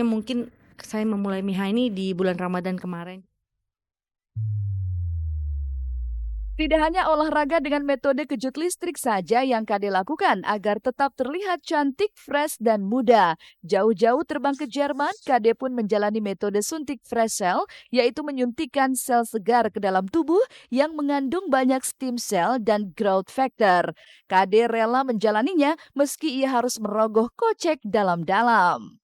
Maksudnya mungkin saya memulai Miha ini di bulan Ramadan kemarin. Tidak hanya olahraga dengan metode kejut listrik saja yang Kade lakukan agar tetap terlihat cantik, fresh, dan muda. Jauh-jauh terbang ke Jerman, Kade pun menjalani metode suntik fresh cell, yaitu menyuntikkan sel segar ke dalam tubuh yang mengandung banyak stem cell dan growth factor. Kade rela menjalaninya meski ia harus merogoh kocek dalam-dalam.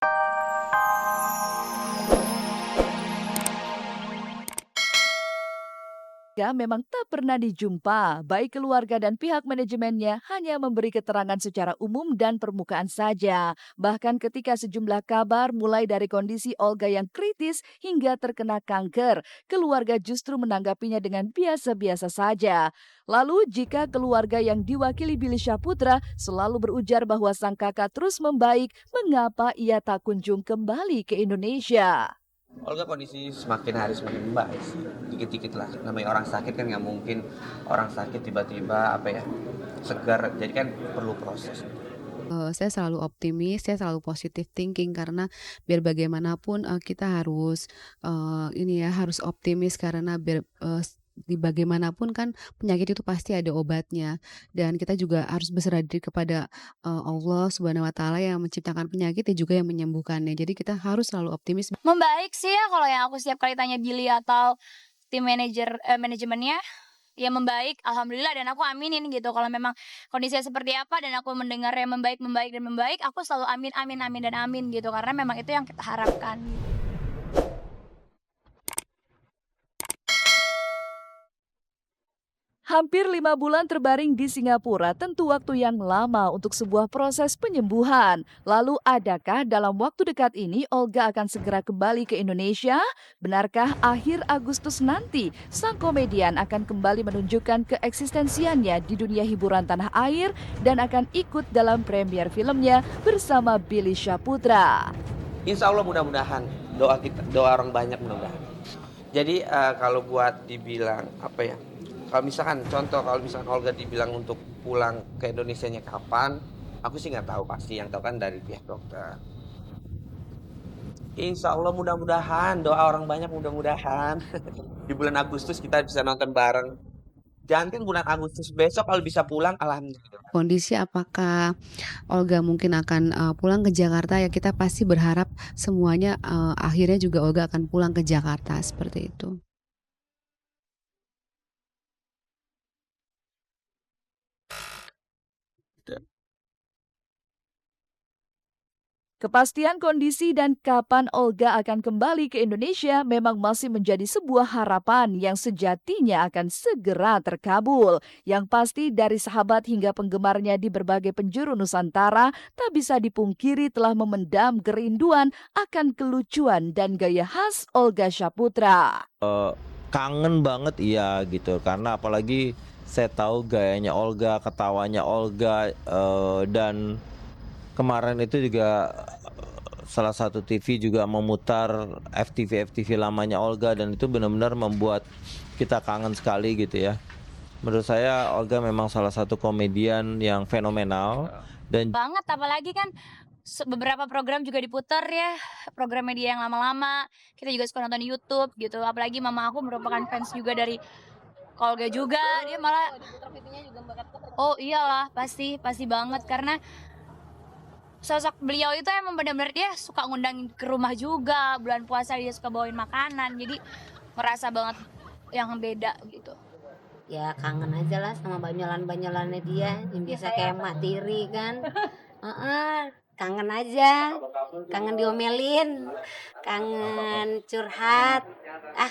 Memang tak pernah dijumpa, baik keluarga dan pihak manajemennya hanya memberi keterangan secara umum dan permukaan saja. Bahkan ketika sejumlah kabar mulai dari kondisi Olga yang kritis hingga terkena kanker, keluarga justru menanggapinya dengan biasa-biasa saja. Lalu jika keluarga yang diwakili Billy Syahputra selalu berujar bahwa sang kakak terus membaik, mengapa ia tak kunjung kembali ke Indonesia? Olga kondisi semakin hari semakin membaik sih, dikit-dikit lah. Namanya orang sakit kan nggak mungkin orang sakit tiba-tiba segar. Jadi kan perlu proses. Saya selalu optimis, saya selalu positive thinking karena biar bagaimanapun, kita harus, harus optimis karena di bagaimanapun kan penyakit itu pasti ada obatnya dan kita juga harus berserah diri kepada, Allah Subhanahu wa Ta'ala yang menciptakan penyakit dan juga yang menyembuhkannya. Jadi kita harus selalu optimis. Membaik sih ya kalau yang aku setiap kali tanya Billy atau tim manajemennya, ya membaik, alhamdulillah, dan aku aminin gitu. Kalau memang kondisinya seperti apa dan aku mendengarnya membaik, aku selalu amin, amin, amin, dan amin gitu. Karena memang itu yang kita harapkan. Hampir 5 bulan terbaring di Singapura tentu waktu yang lama untuk sebuah proses penyembuhan. Lalu adakah dalam waktu dekat ini Olga akan segera kembali ke Indonesia? Benarkah akhir Agustus nanti sang komedian akan kembali menunjukkan keeksistensiannya di dunia hiburan tanah air dan akan ikut dalam premier filmnya bersama Billy Syahputra? Insya Allah mudah-mudahan doa orang banyak mudah-mudahan. Jadi kalau buat dibilang kalau misalkan Olga dibilang untuk pulang ke Indonesianya kapan, aku sih nggak tahu pasti. Yang tahu kan dari pihak dokter. Insya Allah mudah-mudahan, doa orang banyak mudah-mudahan. Di bulan Agustus kita bisa nonton bareng. Jangan kan bulan Agustus, besok kalau bisa pulang, alhamdulillah. Kondisi apakah Olga mungkin akan, pulang ke Jakarta, ya kita pasti berharap semuanya, akhirnya juga Olga akan pulang ke Jakarta, seperti itu. Kepastian kondisi dan kapan Olga akan kembali ke Indonesia memang masih menjadi sebuah harapan yang sejatinya akan segera terkabul. Yang pasti dari sahabat hingga penggemarnya di berbagai penjuru Nusantara tak bisa dipungkiri telah memendam kerinduan akan kelucuan dan gaya khas Olga Syahputra. Kangen banget iya gitu, karena apalagi saya tahu gayanya Olga, ketawanya Olga, dan kemarin itu juga salah satu TV juga memutar FTV lamanya Olga dan itu benar-benar membuat kita kangen sekali gitu ya. Menurut saya Olga memang salah satu komedian yang fenomenal dan Banget, apalagi kan beberapa program juga diputar ya, program media yang lama-lama. Kita juga suka nonton YouTube gitu. Apalagi mama aku merupakan fans juga dari Olga juga. Dia malah oh iyalah, pasti banget karena sosok beliau itu emang benar-benar dia suka ngundang ke rumah juga. Bulan puasa dia suka bawain makanan. Jadi merasa banget yang beda gitu. Ya kangen aja lah sama banyolan-banyolannya dia yang biasa kayak Mak Tiri kan. Kangen aja, kangen diomelin, kangen curhat,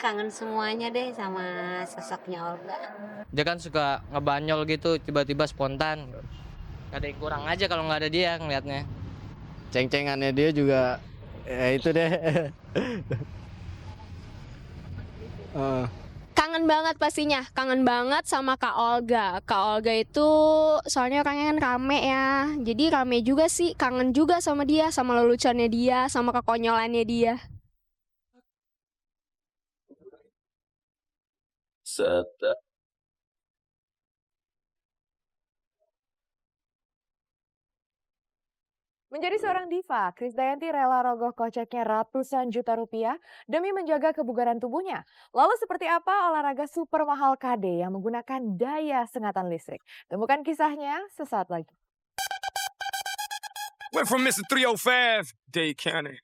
kangen semuanya deh sama sosoknya Olga. Dia kan suka ngebanyol gitu, tiba-tiba spontan. Ada yang kurang aja kalau nggak ada dia ngeliatnya. Ceng-cengannya dia juga ya itu deh. Kangen banget pastinya, kangen banget sama Kak Olga. Kak Olga itu soalnya orangnya kan rame ya. Jadi rame juga sih, kangen juga sama dia, sama leluconnya dia, sama kekonyolannya dia. Menjadi seorang diva, Krisdayanti rela rogoh koceknya ratusan juta rupiah demi menjaga kebugaran tubuhnya. Lalu seperti apa olahraga super mahal KD yang menggunakan daya sengatan listrik? Temukan kisahnya sesaat lagi. Went from Mr. 305, Dade County,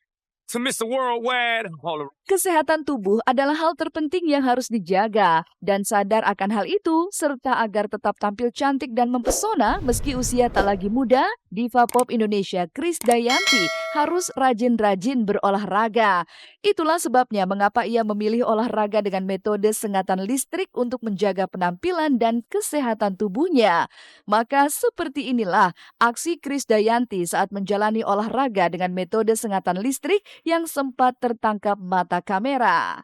to Mr. Worldwide, all around. Kesehatan tubuh adalah hal terpenting yang harus dijaga, dan sadar akan hal itu serta agar tetap tampil cantik dan mempesona meski usia tak lagi muda, diva pop Indonesia Krisdayanti harus rajin-rajin berolahraga. Itulah sebabnya mengapa ia memilih olahraga dengan metode sengatan listrik untuk menjaga penampilan dan kesehatan tubuhnya. Maka seperti inilah aksi Krisdayanti saat menjalani olahraga dengan metode sengatan listrik yang sempat tertangkap mata kamera.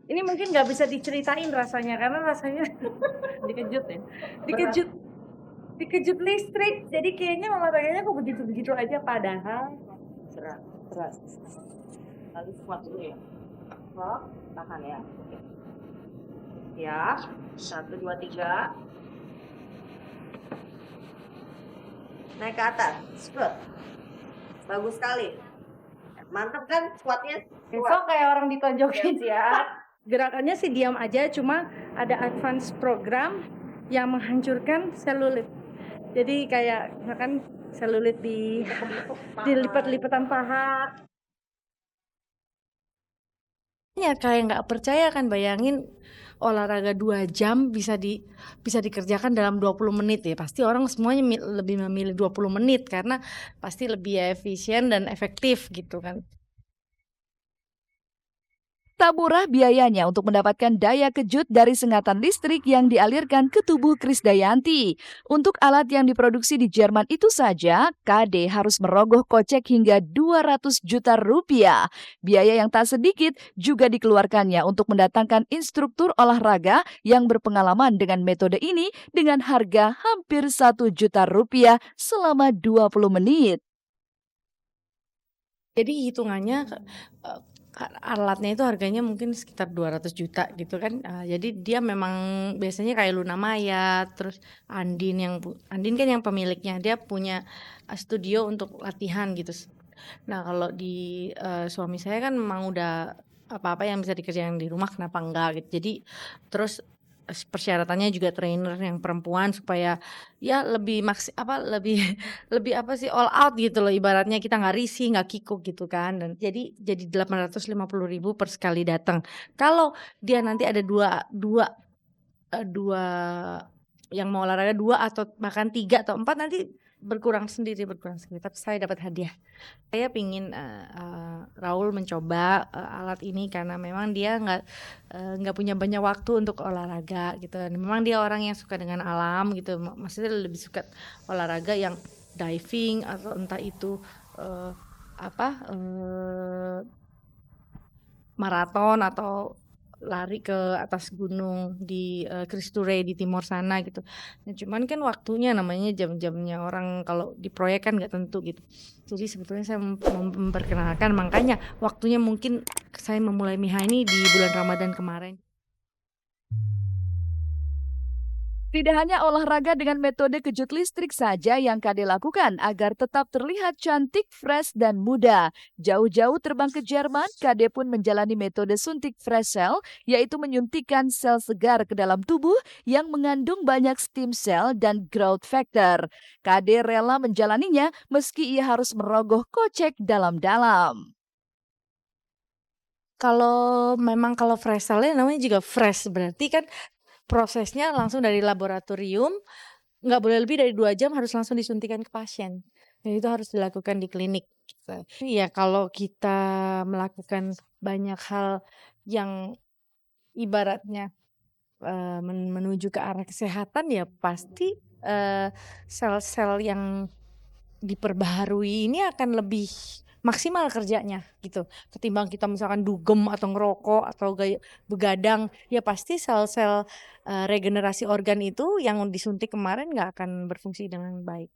Ini mungkin nggak bisa diceritain rasanya karena rasanya dikejut ya. Dikejut listrik. Jadi kayaknya olahraganya kok begitu-begitu aja padahal berat. Lalu squat dulu ya. Squat, tahan ya. Oke. Ya, 1, 2, 3. Naik ke atas, squat. Bagus sekali. Mantap kan squatnya? Besok kayak orang ditonjokin ya. Gerakannya sih diam aja, cuma ada advance program yang menghancurkan selulit. Jadi kayak misalkan selulit di lipat-lipatan paha. Ya kayak nggak percaya kan, bayangin olahraga 2 jam bisa dikerjakan dalam 20 menit ya. Pasti orang semuanya lebih memilih 20 menit karena pasti lebih efisien dan efektif gitu kan. Tak murah biayanya untuk mendapatkan daya kejut dari sengatan listrik yang dialirkan ke tubuh Krisdayanti. Untuk alat yang diproduksi di Jerman itu saja, KD harus merogoh kocek hingga 200 juta rupiah. Biaya yang tak sedikit juga dikeluarkannya untuk mendatangkan instruktur olahraga yang berpengalaman dengan metode ini dengan harga hampir 1 juta rupiah selama 20 menit. Jadi hitungannya alatnya itu harganya mungkin sekitar 200 juta gitu kan. Jadi dia memang biasanya kayak Luna Maya, terus Andin kan yang pemiliknya, dia punya studio untuk latihan gitu. Nah kalau di suami saya kan memang udah apa-apa yang bisa dikerjain di rumah kenapa enggak gitu. Jadi terus persyaratannya juga trainer yang perempuan supaya ya lebih lebih apa sih all out gitu loh, ibaratnya kita nggak risih nggak kikuk gitu kan. Dan jadi 850.000 per sekali datang. Kalau dia nanti ada dua yang mau olahraga 2 atau bahkan 3 atau 4 nanti berkurang sendiri. Tapi saya dapat hadiah. Saya pingin Raul mencoba alat ini karena memang dia nggak punya banyak waktu untuk olahraga gitu. Memang dia orang yang suka dengan alam gitu. Maksudnya lebih suka olahraga yang diving atau entah itu maraton atau lari ke atas gunung di Kristure di timur sana gitu. Nah, cuman kan waktunya namanya jam-jamnya orang kalau di proyek kan nggak tentu gitu. Jadi sebetulnya saya memperkenalkan, makanya waktunya mungkin saya memulai Miha ini di bulan Ramadan kemarin. Tidak hanya olahraga dengan metode kejut listrik saja yang KD lakukan agar tetap terlihat cantik, fresh, dan muda. Jauh-jauh terbang ke Jerman, KD pun menjalani metode suntik fresh cell, yaitu menyuntikkan sel segar ke dalam tubuh yang mengandung banyak stem cell dan growth factor. KD rela menjalaninya meski ia harus merogoh kocek dalam-dalam. Kalau fresh cell namanya juga fresh, berarti kan prosesnya langsung dari laboratorium, nggak boleh lebih dari 2 jam, harus langsung disuntikan ke pasien. Dan itu harus dilakukan di klinik. Ya kalau kita melakukan banyak hal yang ibaratnya menuju ke arah kesehatan, ya pasti sel-sel yang diperbaharui ini akan lebih maksimal kerjanya gitu. Ketimbang kita misalkan dugem atau ngerokok atau begadang, ya pasti sel-sel regenerasi organ itu yang disuntik kemarin nggak akan berfungsi dengan baik.